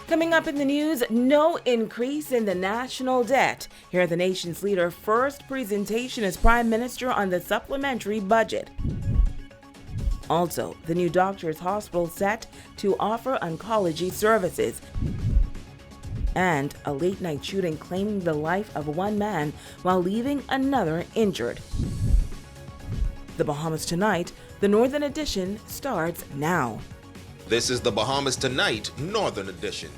Coming up in the news, no increase in the national debt. Here, the nation's leader first presentation as Prime Minister on the supplementary budget. Also, the new doctor's hospital set to offer oncology services. And a late-night shooting claiming the life of one man while leaving another injured. The Bahamas Tonight, the Northern Edition, starts now. This is the Bahamas Tonight, Northern Edition.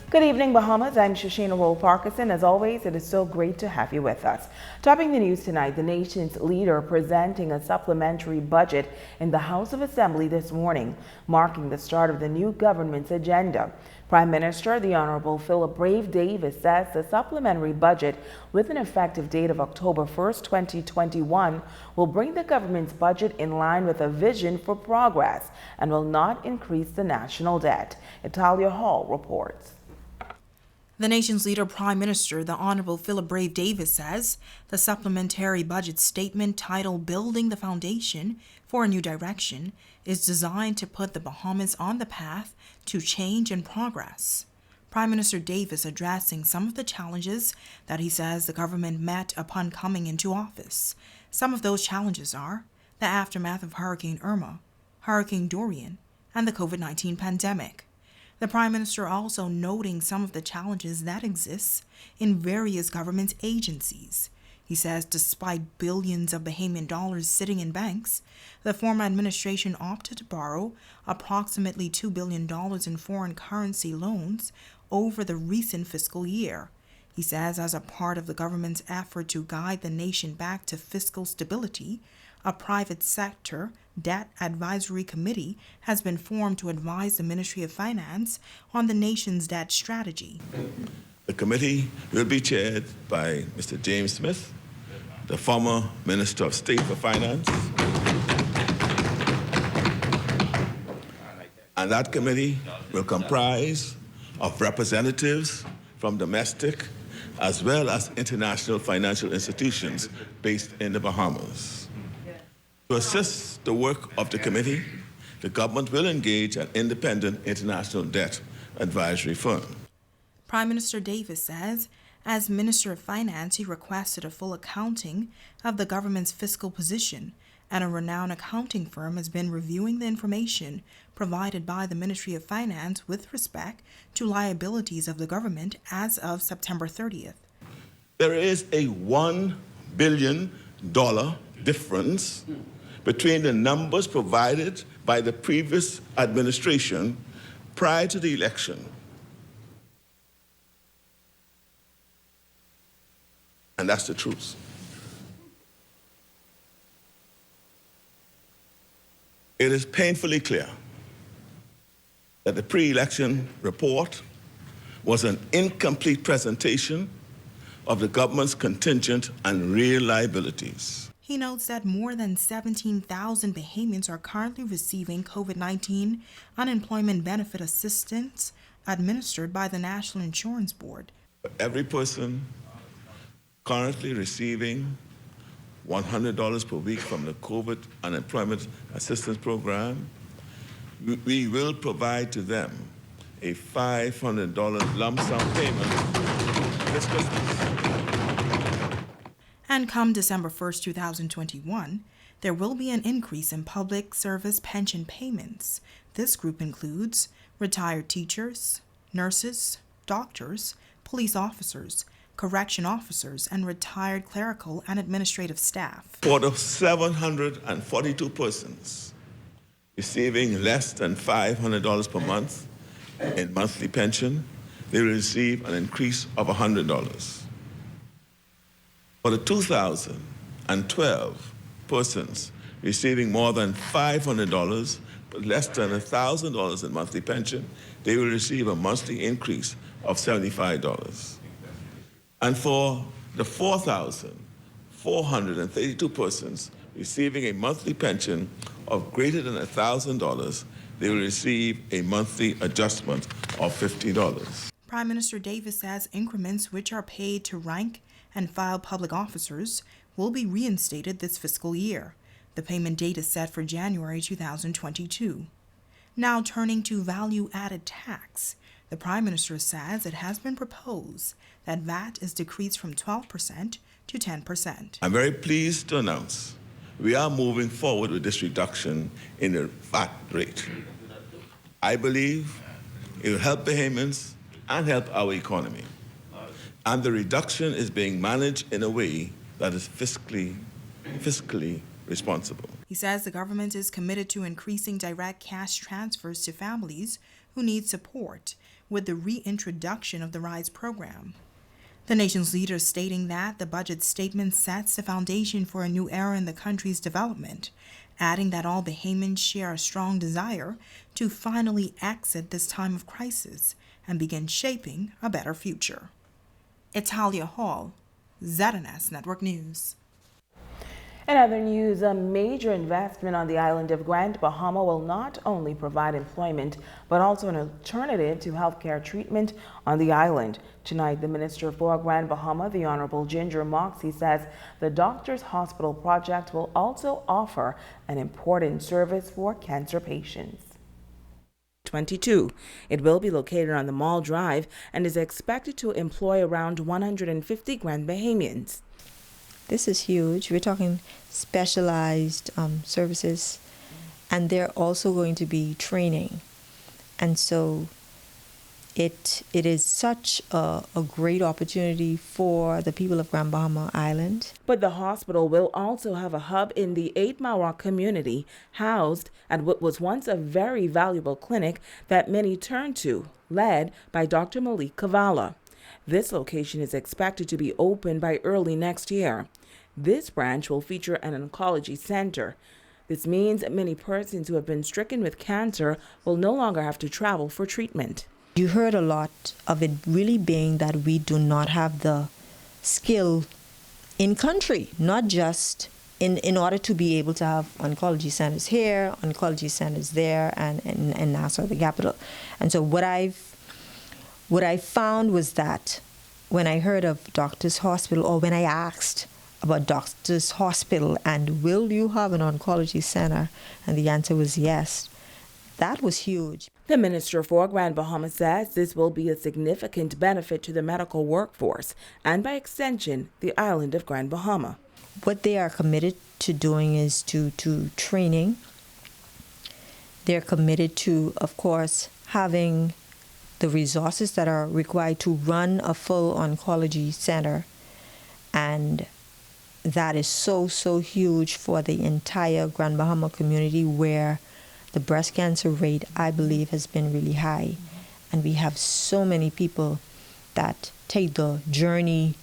Good evening, Bahamas. I'm Shoshana Roll-Parkinson. As always, it is so great to have you with us. Topping the news tonight, the nation's leader presenting a supplementary budget in the House of Assembly this morning, marking the start of the new government's agenda. Prime Minister, the Honorable Philip Brave Davis, says the supplementary budget, with an effective date of October 1st, 2021, will bring the government's budget in line with a vision for progress and will not increase the national debt. Italia Hall reports. The nation's leader, Prime Minister, the Honorable Philip Brave Davis, says the supplementary budget statement titled Building the Foundation for a New Direction is designed to put the Bahamas on the path to change and progress. Prime Minister Davis addressing some of the challenges that he says the government met upon coming into office. Some of those challenges are the aftermath of Hurricane Irma, Hurricane Dorian, and the COVID-19 pandemic. The Prime Minister also noting some of the challenges that exist in various government agencies. He says despite billions of Bahamian dollars sitting in banks, the former administration opted to borrow approximately $2 billion in foreign currency loans over the recent fiscal year. He says as a part of the government's effort to guide the nation back to fiscal stability, a private sector debt advisory committee has been formed to advise the Ministry of Finance on the nation's debt strategy. The committee will be chaired by Mr. James Smith, the former Minister of State for Finance. And that committee will comprise of representatives from domestic as well as international financial institutions based in the Bahamas. To assist the work of the committee, the government will engage an independent international debt advisory firm. Prime Minister Davis says, as Minister of Finance, he requested a full accounting of the government's fiscal position, and a renowned accounting firm has been reviewing the information provided by the Ministry of Finance with respect to liabilities of the government as of September 30th. There is a $1 billion difference between the numbers provided by the previous administration prior to the election and that's the truth. It is painfully clear that the pre-election report was an incomplete presentation of the government's contingent and real liabilities. He notes that more than 17,000 Bahamians are currently receiving COVID-19 unemployment benefit assistance administered by the National Insurance Board. Every person currently receiving $100 per week from the COVID Unemployment Assistance Program, we will provide to them a $500 lump sum payment this Christmas. And come December 1st, 2021, there will be an increase in public service pension payments. This group includes retired teachers, nurses, doctors, police officers, correction officers, and retired clerical and administrative staff. For the 742 persons receiving less than $500 per month in monthly pension, they will receive an increase of $100. For the 2,012 persons receiving more than $500 but less than $1,000 in monthly pension, they will receive a monthly increase of $75. And for the 4,432 persons receiving a monthly pension of greater than $1,000, they will receive a monthly adjustment of $50. Prime Minister Davis says increments which are paid to rank and file public officers will be reinstated this fiscal year. The payment date is set for January 2022. Now turning to value-added tax, the Prime Minister says it has been proposed that VAT is decreased from 12% to 10%. I'm very pleased to announce we are moving forward with this reduction in the VAT rate. I believe it will help Bahamians and help our economy. And the reduction is being managed in a way that is fiscally responsible. He says the government is committed to increasing direct cash transfers to families who need support with the reintroduction of the RISE program. The nation's leader stating that the budget statement sets the foundation for a new era in the country's development, adding that all Bahamians share a strong desire to finally exit this time of crisis and begin shaping a better future. Italia Hall, ZNS Network News. In other news, a major investment on the island of Grand Bahama will not only provide employment, but also an alternative to healthcare treatment on the island. Tonight, the Minister for Grand Bahama, the Honorable Ginger Moxie, says the Doctors Hospital project will also offer an important service for cancer patients. 22. It will be located on the Mall Drive and is expected to employ around 150 Grand Bahamians. This is huge. We're talking specialized services, and they're also going to be training. And so it is such a great opportunity for the people of Grand Bahama Island. But the hospital will also have a hub in the 8 Mile Rock community, housed at what was once a very valuable clinic that many turned to, led by Dr. Malik Kavala. This location is expected to be open by early next year. This branch will feature an oncology center. This means many persons who have been stricken with cancer will no longer have to travel for treatment. You heard a lot of it really being that we do not have the skill in country, not just in order to be able to have oncology centers here, oncology centers there, and Nassau, the capital. And so what I found was that when I heard of Doctors Hospital, or when I asked about Doctors Hospital and will you have an oncology center, and the answer was yes, that was huge. The Minister for Grand Bahama says this will be a significant benefit to the medical workforce and, by extension, the island of Grand Bahama. What they are committed to doing is to training. They're committed to, of course, having the resources that are required to run a full oncology center, and that is so huge for the entire Grand Bahama community, where the breast cancer rate, I believe, has been really high. And we have so many people that take the journey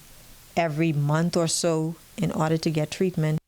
every month or so in order to get treatment.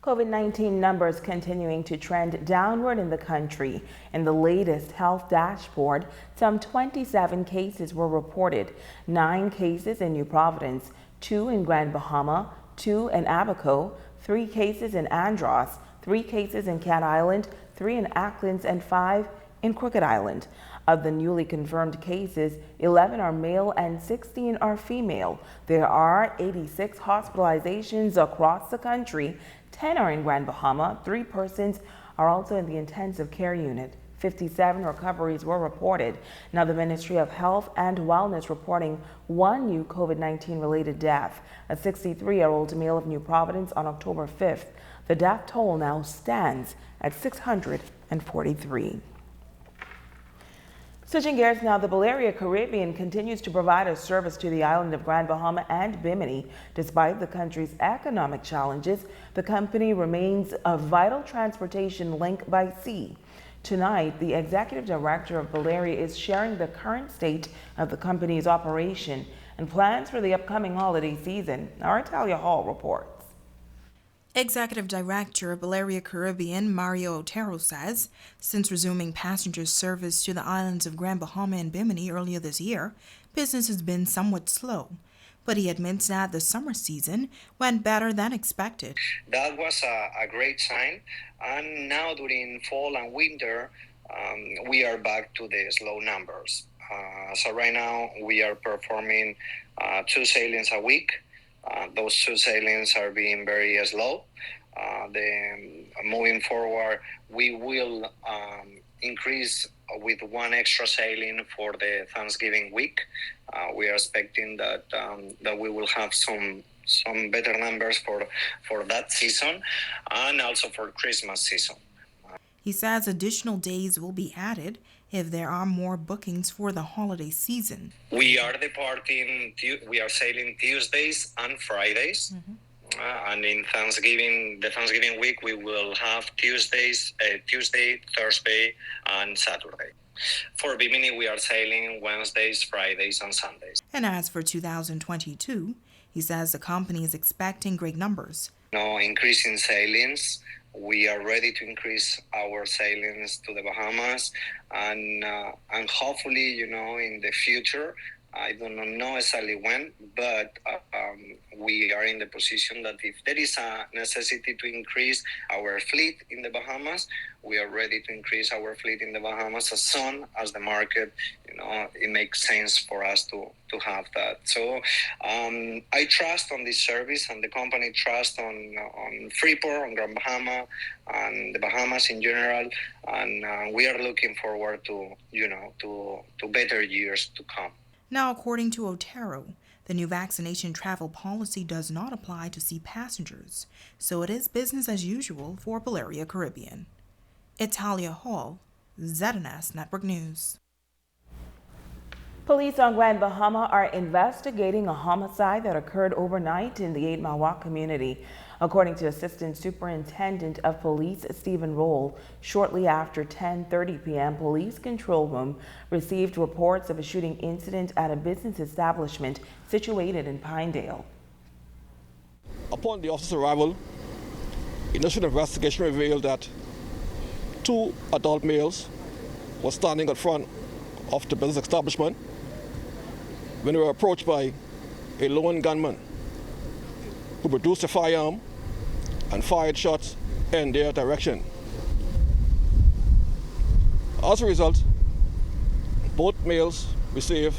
COVID-19 numbers continuing to trend downward in the country. In the latest health dashboard, some 27 cases were reported, 9 cases in New Providence, 2 in Grand Bahama, 2 in Abaco, 3 cases in Andros, 3 cases in Cat Island, 3 in Acklands, and 5 in Crooked Island. Of the newly confirmed cases, 11 are male and 16 are female. There are 86 hospitalizations across the country. 10 are in Grand Bahama. 3 persons are also in the intensive care unit. 57 recoveries were reported. Now, the Ministry of Health and Wellness reporting 1 new COVID-19 related death, a 63-year-old male of New Providence on October 5th. The death toll now stands at 643. Switching gears now, the Balearic Caribbean continues to provide a service to the island of Grand Bahama and Bimini. Despite the country's economic challenges, the company remains a vital transportation link by sea. Tonight, the executive director of Balearic is sharing the current state of the company's operation and plans for the upcoming holiday season. Our Italia Hall reports. Executive Director of Balearic Caribbean Mario Otero says, since resuming passenger service to the islands of Grand Bahama and Bimini earlier this year, business has been somewhat slow. But he admits that the summer season went better than expected. That was a great sign. And now during fall and winter, we are back to the slow numbers. So right now we are performing 2 sailings a week. Those two sailings are being very slow. Moving forward, we will increase with one extra sailing for the Thanksgiving week. We are expecting that we will have some better numbers for that season, and also for Christmas season. He says additional days will be added if there are more bookings for the holiday season. We are departing. We are sailing Tuesdays and Fridays. Mm-hmm. And in the Thanksgiving week, we will have Tuesday, Thursday, and Saturday. For Bimini, we are sailing Wednesdays, Fridays, and Sundays. And as for 2022, he says the company is expecting great numbers. Increasing sailings. We are ready to increase our sailings to the Bahamas, and hopefully, in the future, I do not know exactly when, but we are in the position that if there is a necessity to increase our fleet in the Bahamas, we are ready to increase our fleet in the Bahamas as soon as the market, it makes sense for us to have that. So I trust on this service, and the company trusts on Freeport, on Grand Bahama, and the Bahamas in general, and we are looking forward to better years to come. Now, according to Otero, the new vaccination travel policy does not apply to sea passengers, so it is business as usual for Balearia Caribbean. Italia Hall, ZNS Network News. Police on Grand Bahama are investigating a homicide that occurred overnight in the 8 Mile Walk community. According to Assistant Superintendent of Police Stephen Roll, shortly after 10:30 p.m., Police Control Room received reports of a shooting incident at a business establishment situated in Pinedale. Upon the officer's arrival, initial investigation revealed that 2 adult males were standing in front of the business establishment when they were approached by a lone gunman who produced a firearm and fired shots in their direction. As a result, both males received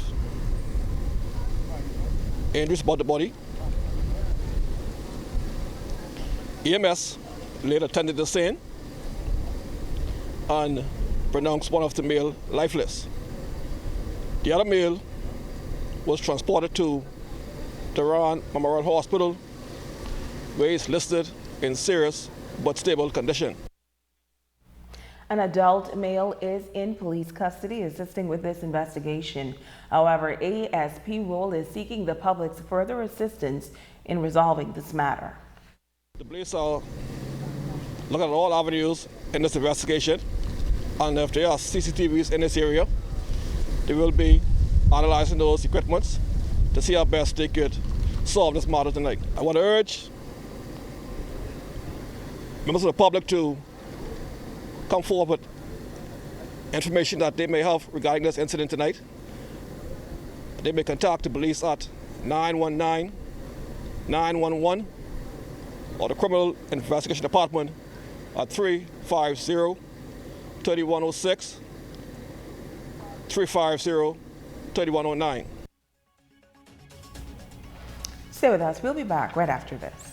injuries about the body. EMS later attended the scene and pronounced one of the male lifeless. The other male was transported to Tehran Memorial Hospital, where he is listed in serious but stable condition. An adult male is in police custody assisting with this investigation. However, ASP Roll is seeking the public's further assistance in resolving this matter. The police are looking at all avenues in this investigation, and if there are CCTVs in this area, they will be analyzing those equipments to see how best they could solve this matter tonight. I want to urge members of the public to come forward with information that they may have regarding this incident tonight. They may contact the police at 919-911 or the Criminal Investigation Department at 350-3106, 350-3109. Stay with us. We'll be back right after this.